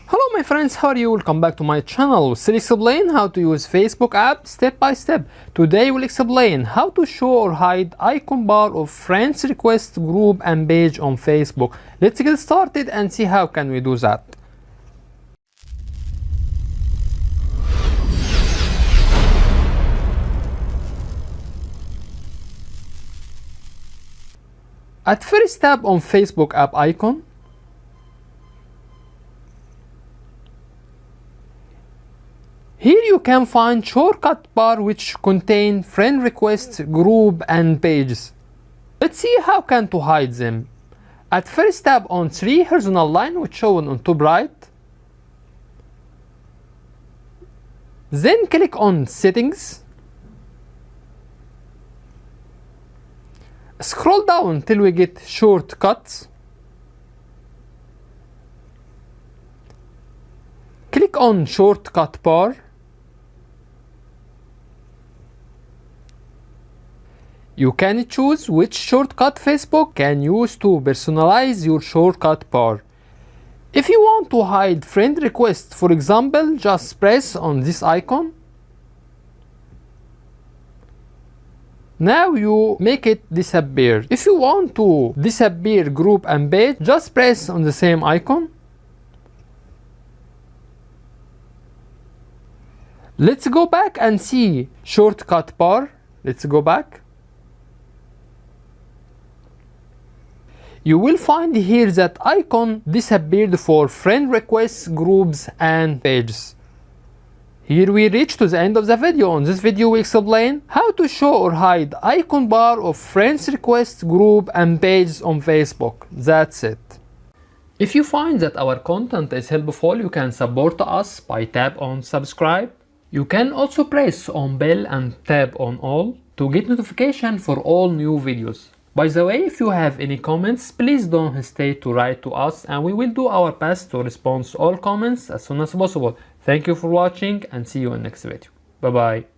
Hello my friends, how are you? Welcome back to my channel. Still explain how to use Facebook app step by step. Today we'll explain how to show or hide icon bar of friends request, group and page on Facebook. Let's get started and see how can we do that. At first tap on Facebook app icon. Here you can find shortcut bar which contain friend requests, group and pages. Let's see how can to hide them. At first tap on 3 horizontal line which shown on top right. Then click on settings. Scroll down till we get shortcuts. Click on shortcut bar. You can choose which shortcut Facebook can use to personalize your shortcut bar. If you want to hide friend request, for example, just press on this icon. Now you make it disappear. If you want to disappear group and page, just press on the same icon. Let's go back and see shortcut bar. Let's go back. You will find here that icon disappeared for friend requests, groups and pages. Here we reach to the end of the video. On this video we explain how to show or hide icon bar of friends requests, group and pages on Facebook. That's it. If you find that our content is helpful, you can support us by tap on subscribe. You can also press on bell and tap on all to get notification for all new videos. By the way, if you have any comments, please don't hesitate to write to us and we will do our best to respond to all comments as soon as possible. Thank you for watching and see you in next video. Bye bye.